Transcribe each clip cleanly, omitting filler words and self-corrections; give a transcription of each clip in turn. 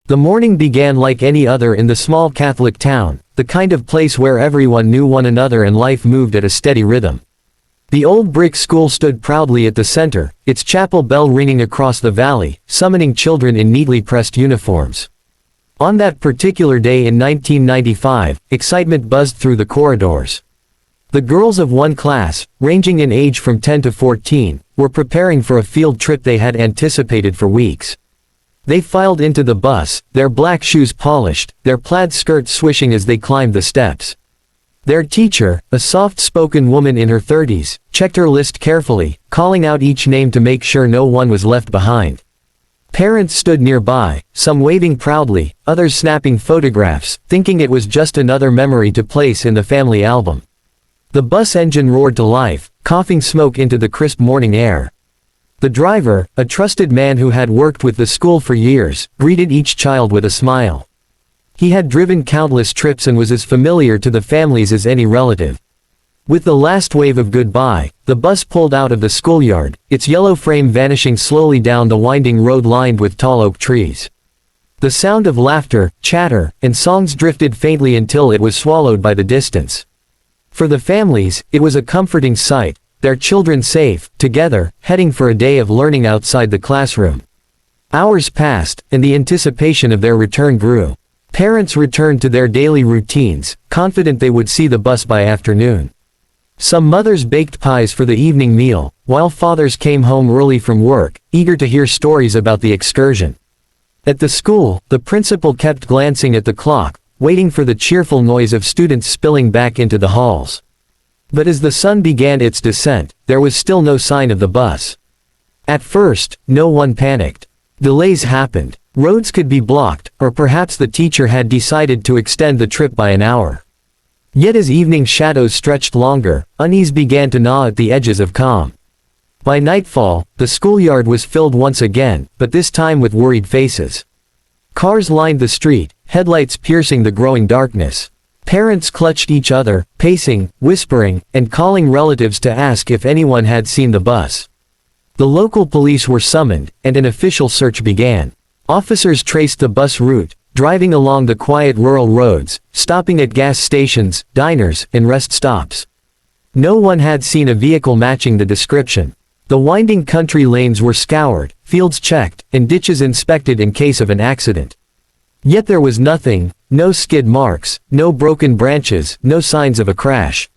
The morning began like any other in the small Catholic town, the kind of place where everyone knew one another and life moved at a steady rhythm. The old brick school stood proudly at the center, its chapel bell ringing across the valley, summoning children in neatly pressed uniforms. On that particular day in 1995, excitement buzzed through the corridors. The girls of one class, ranging in age from 10 to 14, were preparing for a field trip they had anticipated for weeks. They filed into the bus, their black shoes polished, their plaid skirts swishing as they climbed the steps. Their teacher, a soft-spoken woman in her 30s, checked her list carefully, calling out each name to make sure no one was left behind. Parents stood nearby, some waving proudly, others snapping photographs, thinking it was just another memory to place in the family album. The bus engine roared to life, coughing smoke into the crisp morning air. The driver, a trusted man who had worked with the school for years, greeted each child with a smile. He had driven countless trips and was as familiar to the families as any relative. With the last wave of goodbye, the bus pulled out of the schoolyard, its yellow frame vanishing slowly down the winding road lined with tall oak trees. The sound of laughter, chatter, and songs drifted faintly until it was swallowed by the distance. For the families, it was a comforting sight, their children safe, together, heading for a day of learning outside the classroom. Hours passed, and the anticipation of their return grew. Parents returned to their daily routines, confident they would see the bus by afternoon. Some mothers baked pies for the evening meal, while fathers came home early from work, eager to hear stories about the excursion. At the school, the principal kept glancing at the clock, waiting for the cheerful noise of students spilling back into the halls. But as the sun began its descent, there was still no sign of the bus. At first, no one panicked. Delays happened. Roads could be blocked, or perhaps the teacher had decided to extend the trip by an hour. Yet as evening shadows stretched longer, unease began to gnaw at the edges of calm. By nightfall, the schoolyard was filled once again, but this time with worried faces. Cars lined the street, headlights piercing the growing darkness. Parents clutched each other, pacing, whispering, and calling relatives to ask if anyone had seen the bus. The local police were summoned, and an official search began. Officers traced the bus route, driving along the quiet rural roads, stopping at gas stations, diners, and rest stops. No one had seen a vehicle matching the description. The winding country lanes were scoured, fields checked, and ditches inspected in case of an accident. Yet there was nothing, no skid marks, no broken branches, no signs of a crash.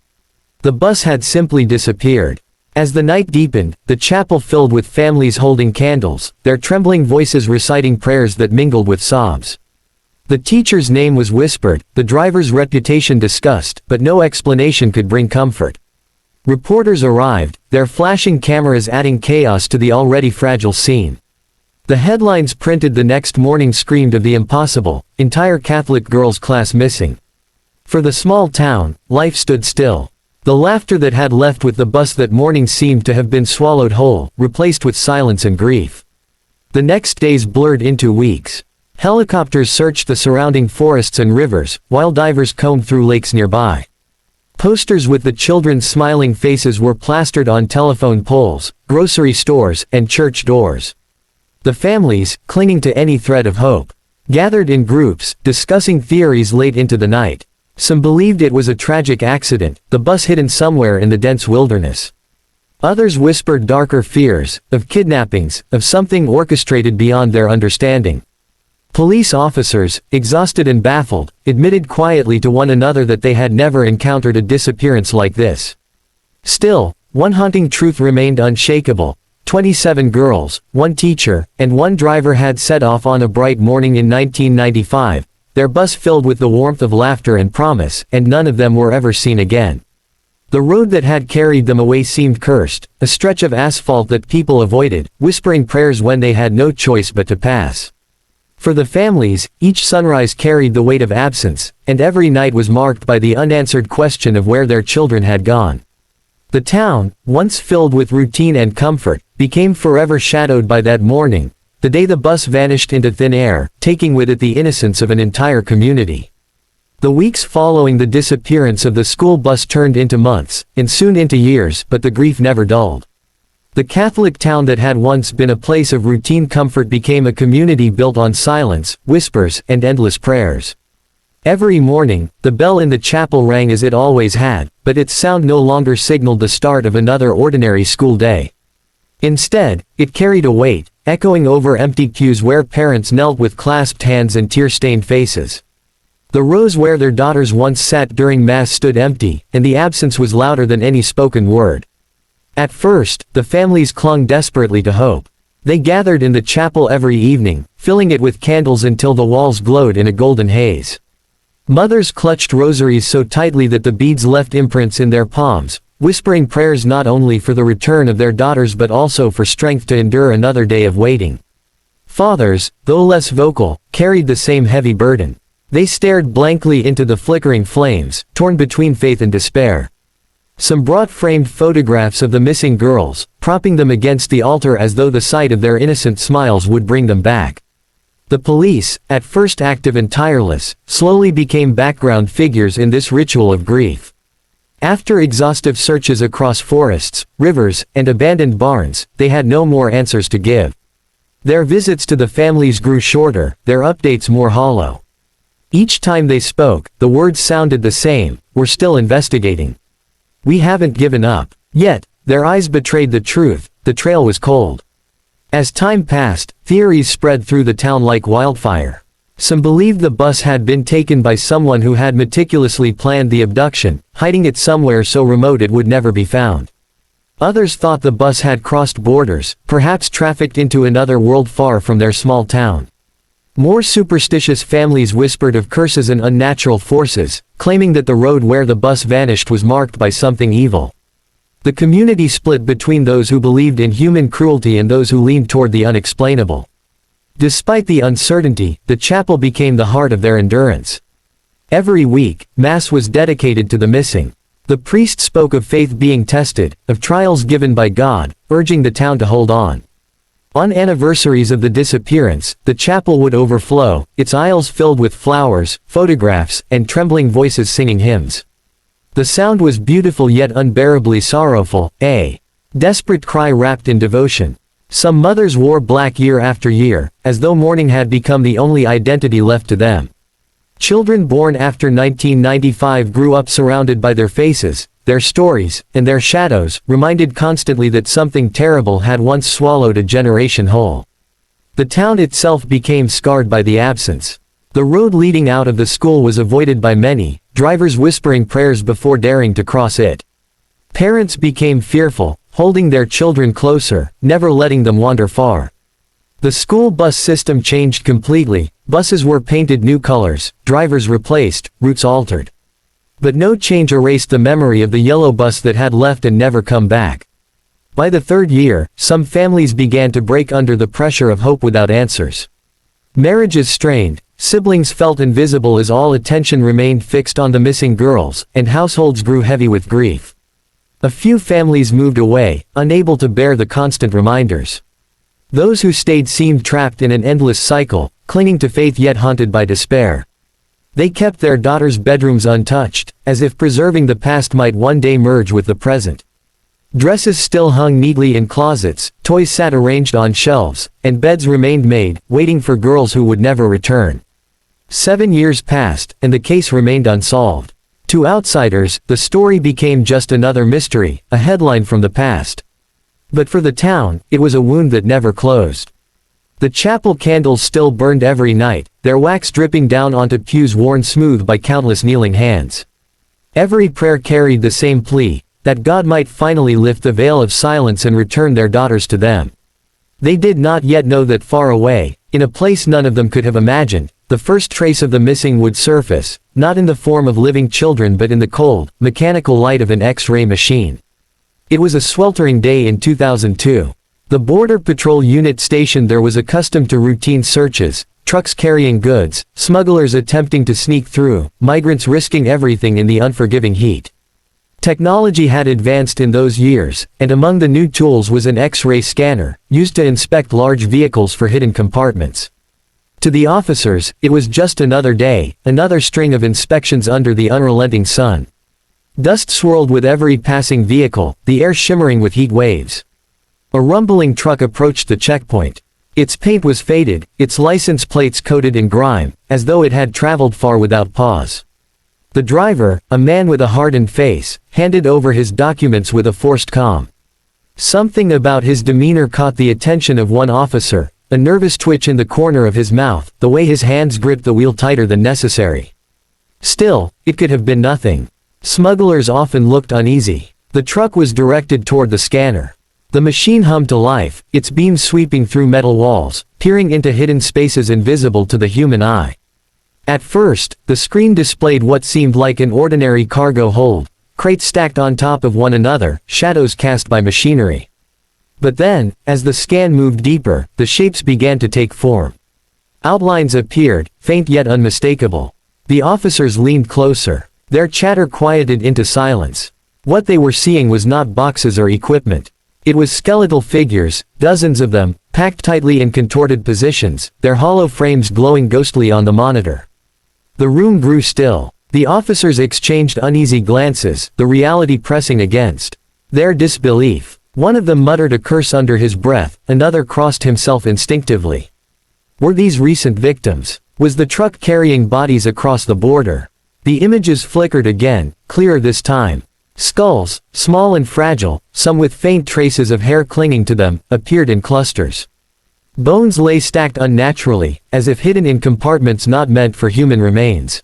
The bus had simply disappeared. As the night deepened, the chapel filled with families holding candles, their trembling voices reciting prayers that mingled with sobs. The teacher's name was whispered, the driver's reputation discussed, but no explanation could bring comfort. Reporters arrived, their flashing cameras adding chaos to the already fragile scene. The headlines printed the next morning screamed of the impossible, entire Catholic girls' class missing. For the small town, life stood still. The laughter that had left with the bus that morning seemed to have been swallowed whole, replaced with silence and grief. The next days blurred into weeks. Helicopters searched the surrounding forests and rivers, while divers combed through lakes nearby. Posters with the children's smiling faces were plastered on telephone poles, grocery stores, and church doors. The families, clinging to any thread of hope, gathered in groups, discussing theories late into the night. Some believed it was a tragic accident, the bus hidden somewhere in the dense wilderness. Others whispered darker fears, of kidnappings, of something orchestrated beyond their understanding. Police officers, exhausted and baffled, admitted quietly to one another that they had never encountered a disappearance like this. Still, one haunting truth remained unshakable. 27 girls, one teacher, and one driver had set off on a bright morning in 1995, their bus filled with the warmth of laughter and promise, and none of them were ever seen again. The road that had carried them away seemed cursed, a stretch of asphalt that people avoided, whispering prayers when they had no choice but to pass. For the families, each sunrise carried the weight of absence, and every night was marked by the unanswered question of where their children had gone. The town, once filled with routine and comfort, became forever shadowed by that morning, the day the bus vanished into thin air, taking with it the innocence of an entire community. The weeks following the disappearance of the school bus turned into months, and soon into years, but the grief never dulled. The Catholic town that had once been a place of routine comfort became a community built on silence, whispers, and endless prayers. Every morning, the bell in the chapel rang as it always had, but its sound no longer signaled the start of another ordinary school day. Instead, it carried a weight, echoing over empty pews where parents knelt with clasped hands and tear-stained faces. The rows where their daughters once sat during Mass stood empty, and the absence was louder than any spoken word. At first, the families clung desperately to hope. They gathered in the chapel every evening, filling it with candles until the walls glowed in a golden haze. Mothers clutched rosaries so tightly that the beads left imprints in their palms, whispering prayers not only for the return of their daughters but also for strength to endure another day of waiting. Fathers, though less vocal, carried the same heavy burden. They stared blankly into the flickering flames, torn between faith and despair. Some brought framed photographs of the missing girls, propping them against the altar as though the sight of their innocent smiles would bring them back. The police, at first active and tireless, slowly became background figures in this ritual of grief. After exhaustive searches across forests, rivers, and abandoned barns, they had no more answers to give. Their visits to the families grew shorter, their updates more hollow. Each time they spoke, the words sounded the same: "We're still investigating. We haven't given up." Yet, their eyes betrayed the truth: the trail was cold. As time passed, theories spread through the town like wildfire. Some believed the bus had been taken by someone who had meticulously planned the abduction, hiding it somewhere so remote it would never be found. Others thought the bus had crossed borders, perhaps trafficked into another world far from their small town. More superstitious families whispered of curses and unnatural forces, claiming that the road where the bus vanished was marked by something evil. The community split between those who believed in human cruelty and those who leaned toward the unexplainable. Despite the uncertainty, the chapel became the heart of their endurance. Every week, Mass was dedicated to the missing. The priest spoke of faith being tested, of trials given by God, urging the town to hold on. On anniversaries of the disappearance, the chapel would overflow, its aisles filled with flowers, photographs, and trembling voices singing hymns. The sound was beautiful yet unbearably sorrowful, a desperate cry wrapped in devotion. Some mothers wore black year after year, as though mourning had become the only identity left to them. Children born after 1995 grew up surrounded by their faces, their stories, and their shadows, reminded constantly that something terrible had once swallowed a generation whole. The town itself became scarred by the absence. The road leading out of the school was avoided by many, drivers whispering prayers before daring to cross it. Parents became fearful, holding their children closer, never letting them wander far. The school bus system changed completely. Buses were painted new colors, drivers replaced, routes altered. But no change erased the memory of the yellow bus that had left and never come back. By the third year, some families began to break under the pressure of hope without answers. Marriages strained, siblings felt invisible as all attention remained fixed on the missing girls, and households grew heavy with grief. A few families moved away, unable to bear the constant reminders. Those who stayed seemed trapped in an endless cycle, clinging to faith yet haunted by despair. They kept their daughters' bedrooms untouched, as if preserving the past might one day merge with the present. Dresses still hung neatly in closets, toys sat arranged on shelves, and beds remained made, waiting for girls who would never return. 7 years passed, and the case remained unsolved. To outsiders, the story became just another mystery, a headline from the past. But for the town, it was a wound that never closed. The chapel candles still burned every night, their wax dripping down onto pews worn smooth by countless kneeling hands. Every prayer carried the same plea, that God might finally lift the veil of silence and return their daughters to them. They did not yet know that far away, in a place none of them could have imagined, the first trace of the missing would surface, not in the form of living children but in the cold, mechanical light of an X-ray machine. It was a sweltering day in 2002. The Border Patrol unit stationed there was accustomed to routine searches, trucks carrying goods, smugglers attempting to sneak through, migrants risking everything in the unforgiving heat. Technology had advanced in those years, and among the new tools was an X-ray scanner, used to inspect large vehicles for hidden compartments. To the officers, it was just another day, another string of inspections under the unrelenting sun. Dust swirled with every passing vehicle, the air shimmering with heat waves. A rumbling truck approached the checkpoint. Its paint was faded, its license plates coated in grime, as though it had traveled far without pause. The driver, a man with a hardened face, handed over his documents with a forced calm. Something about his demeanor caught the attention of one officer, a nervous twitch in the corner of his mouth, the way his hands gripped the wheel tighter than necessary. Still, it could have been nothing. Smugglers often looked uneasy. The truck was directed toward the scanner. The machine hummed to life, its beams sweeping through metal walls, peering into hidden spaces invisible to the human eye. At first, the screen displayed what seemed like an ordinary cargo hold, crates stacked on top of one another, shadows cast by machinery. But then, as the scan moved deeper, the shapes began to take form. Outlines appeared, faint yet unmistakable. The officers leaned closer. Their chatter quieted into silence. What they were seeing was not boxes or equipment. It was skeletal figures, dozens of them, packed tightly in contorted positions, their hollow frames glowing ghostly on the monitor. The room grew still. The officers exchanged uneasy glances, the reality pressing against their disbelief. One of them muttered a curse under his breath, another crossed himself instinctively. Were these recent victims? Was the truck carrying bodies across the border? The images flickered again, clearer this time. Skulls, small and fragile, some with faint traces of hair clinging to them, appeared in clusters. Bones lay stacked unnaturally, as if hidden in compartments not meant for human remains.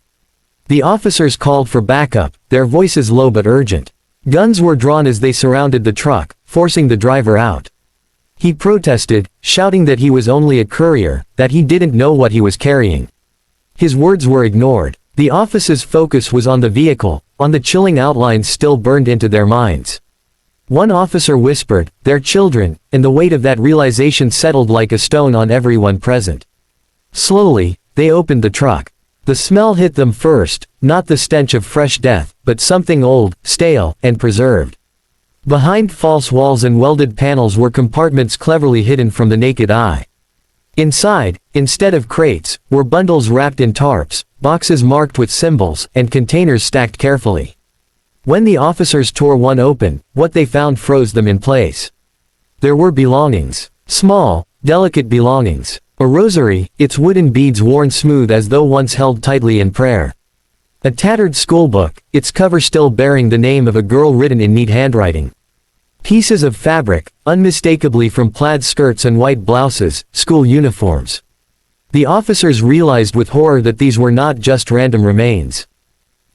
The officers called for backup, their voices low but urgent. Guns were drawn as they surrounded the truck, forcing the driver out. He protested, shouting that he was only a courier, that he didn't know what he was carrying. His words were ignored. The officer's focus was on the vehicle, on the chilling outlines still burned into their minds. One officer whispered, "Their children," and the weight of that realization settled like a stone on everyone present. Slowly, they opened the truck. The smell hit them first, not the stench of fresh death, but something old, stale, and preserved. Behind false walls and welded panels were compartments cleverly hidden from the naked eye. Inside, instead of crates, were bundles wrapped in tarps, boxes marked with symbols, and containers stacked carefully. When the officers tore one open, what they found froze them in place. There were belongings. Small, delicate belongings. A rosary, its wooden beads worn smooth as though once held tightly in prayer. A tattered schoolbook, its cover still bearing the name of a girl written in neat handwriting. Pieces of fabric, unmistakably from plaid skirts and white blouses, school uniforms. The officers realized with horror that these were not just random remains.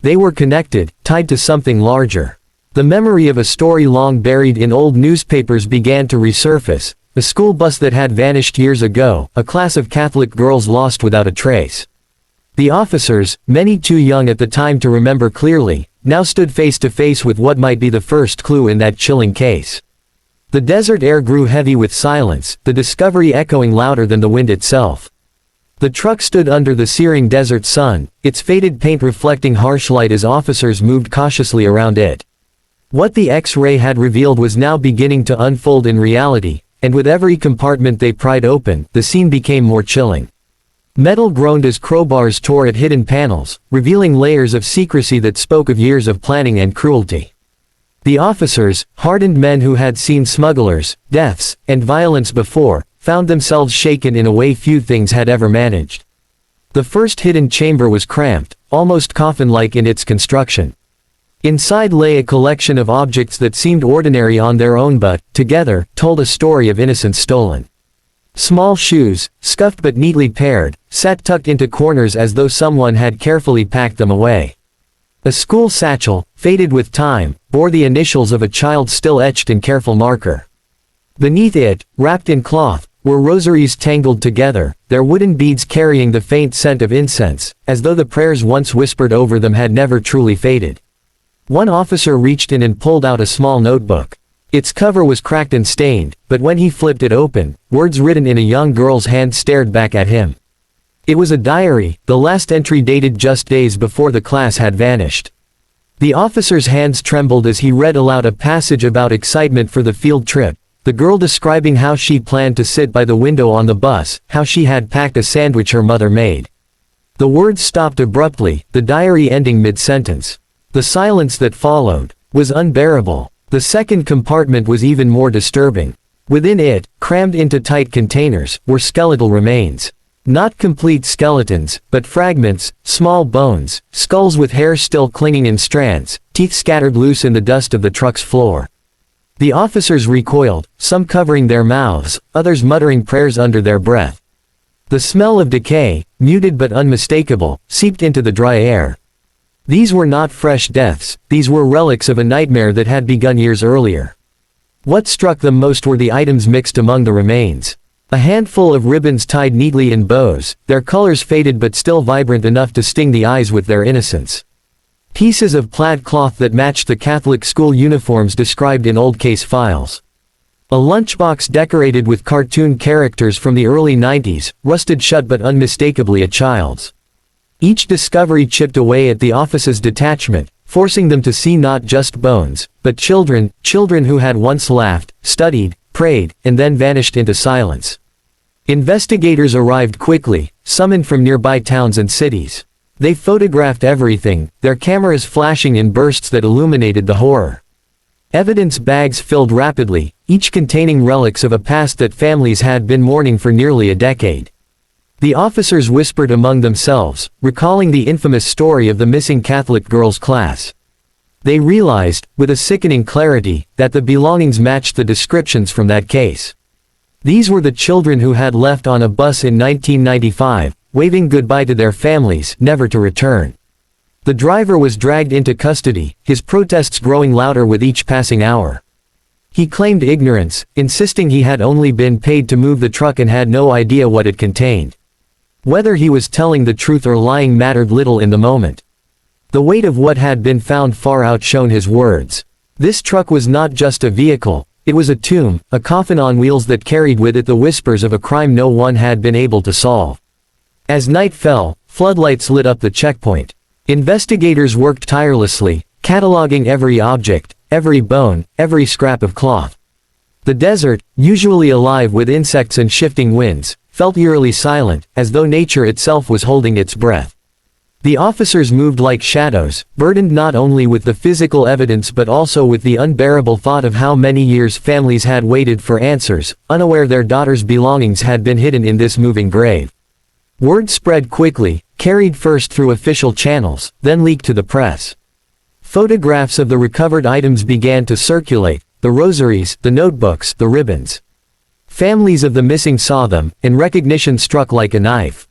They were connected, tied to something larger. The memory of a story long buried in old newspapers began to resurface, a school bus that had vanished years ago, a class of Catholic girls lost without a trace. The officers, many too young at the time to remember clearly, now stood face to face with what might be the first clue in that chilling case. The desert air grew heavy with silence, the discovery echoing louder than the wind itself. The truck stood under the searing desert sun, its faded paint reflecting harsh light as officers moved cautiously around it. What the X-ray had revealed was now beginning to unfold in reality, and with every compartment they pried open, the scene became more chilling. Metal groaned as crowbars tore at hidden panels, revealing layers of secrecy that spoke of years of planning and cruelty. The officers, hardened men who had seen smugglers, deaths, and violence before, found themselves shaken in a way few things had ever managed. The first hidden chamber was cramped, almost coffin-like in its construction. Inside lay a collection of objects that seemed ordinary on their own but, together, told a story of innocence stolen. Small shoes, scuffed but neatly paired, sat tucked into corners as though someone had carefully packed them away. A school satchel, faded with time, bore the initials of a child still etched in careful marker. Beneath it, wrapped in cloth, were rosaries tangled together, their wooden beads carrying the faint scent of incense, as though the prayers once whispered over them had never truly faded. One officer reached in and pulled out a small notebook. Its cover was cracked and stained, but when he flipped it open, words written in a young girl's hand stared back at him. It was a diary, the last entry dated just days before the class had vanished. The officer's hands trembled as he read aloud a passage about excitement for the field trip, the girl describing how she planned to sit by the window on the bus, how she had packed a sandwich her mother made. The words stopped abruptly, the diary ending mid-sentence. The silence that followed was unbearable. The second compartment was even more disturbing. Within it, crammed into tight containers, were skeletal remains. Not complete skeletons, but fragments, small bones, skulls with hair still clinging in strands, teeth scattered loose in the dust of the truck's floor. The officers recoiled, some covering their mouths, others muttering prayers under their breath. The smell of decay, muted but unmistakable, seeped into the dry air. These were not fresh deaths, these were relics of a nightmare that had begun years earlier. What struck them most were the items mixed among the remains. A handful of ribbons tied neatly in bows, their colors faded but still vibrant enough to sting the eyes with their innocence. Pieces of plaid cloth that matched the Catholic school uniforms described in old case files. A lunchbox decorated with cartoon characters from the early 90s, rusted shut but unmistakably a child's. Each discovery chipped away at the office's detachment, forcing them to see not just bones, but children who had once laughed, studied, prayed, and then vanished into silence. Investigators arrived quickly, summoned from nearby towns and cities. They photographed everything, their cameras flashing in bursts that illuminated the horror. Evidence bags filled rapidly, each containing relics of a past that families had been mourning for nearly a decade. The officers whispered among themselves, recalling the infamous story of the missing Catholic girls' class. They realized, with a sickening clarity, that the belongings matched the descriptions from that case. These were the children who had left on a bus in 1995, waving goodbye to their families, never to return. The driver was dragged into custody, his protests growing louder with each passing hour. He claimed ignorance, insisting he had only been paid to move the truck and had no idea what it contained. Whether he was telling the truth or lying mattered little in the moment. The weight of what had been found far outshone his words. This truck was not just a vehicle, it was a tomb, a coffin on wheels that carried with it the whispers of a crime no one had been able to solve. As night fell, floodlights lit up the checkpoint. Investigators worked tirelessly, cataloging every object, every bone, every scrap of cloth. The desert, usually alive with insects and shifting winds, felt eerily silent, as though nature itself was holding its breath. The officers moved like shadows, burdened not only with the physical evidence but also with the unbearable thought of how many years families had waited for answers, unaware their daughters' belongings had been hidden in this moving grave. Word spread quickly, carried first through official channels, then leaked to the press. Photographs of the recovered items began to circulate, the rosaries, the notebooks, the ribbons. Families of the missing saw them, and recognition struck like a knife.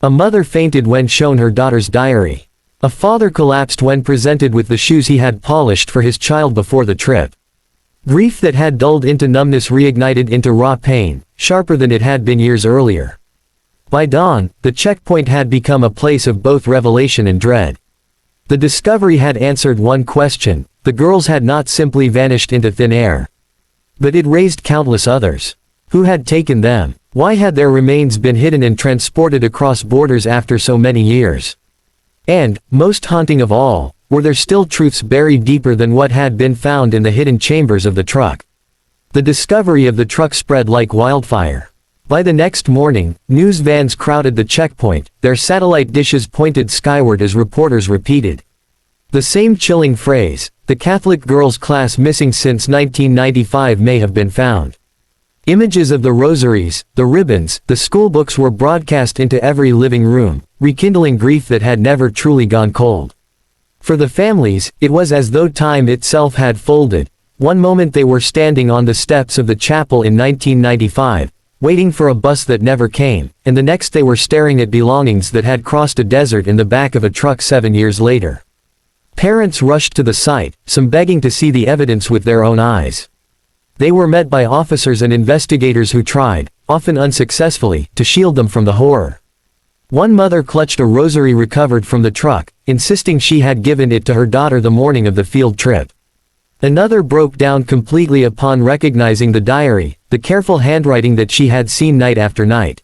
A mother fainted when shown her daughter's diary. A father collapsed when presented with the shoes he had polished for his child before the trip. Grief that had dulled into numbness reignited into raw pain, sharper than it had been years earlier. By dawn, the checkpoint had become a place of both revelation and dread. The discovery had answered one question: the girls had not simply vanished into thin air. But it raised countless others. Who had taken them? Why had their remains been hidden and transported across borders after so many years? And, most haunting of all, were there still truths buried deeper than what had been found in the hidden chambers of the truck? The discovery of the truck spread like wildfire. By the next morning, news vans crowded the checkpoint, their satellite dishes pointed skyward as reporters repeated the same chilling phrase: the Catholic girls' class missing since 1995 may have been found. Images of the rosaries, the ribbons, the schoolbooks were broadcast into every living room, rekindling grief that had never truly gone cold. For the families, it was as though time itself had folded. One moment they were standing on the steps of the chapel in 1995, waiting for a bus that never came, and the next they were staring at belongings that had crossed a desert in the back of a truck 7 years later. Parents rushed to the site, some begging to see the evidence with their own eyes. They were met by officers and investigators who tried, often unsuccessfully, to shield them from the horror. One mother clutched a rosary recovered from the truck, insisting she had given it to her daughter the morning of the field trip. Another broke down completely upon recognizing the diary, the careful handwriting that she had seen night after night.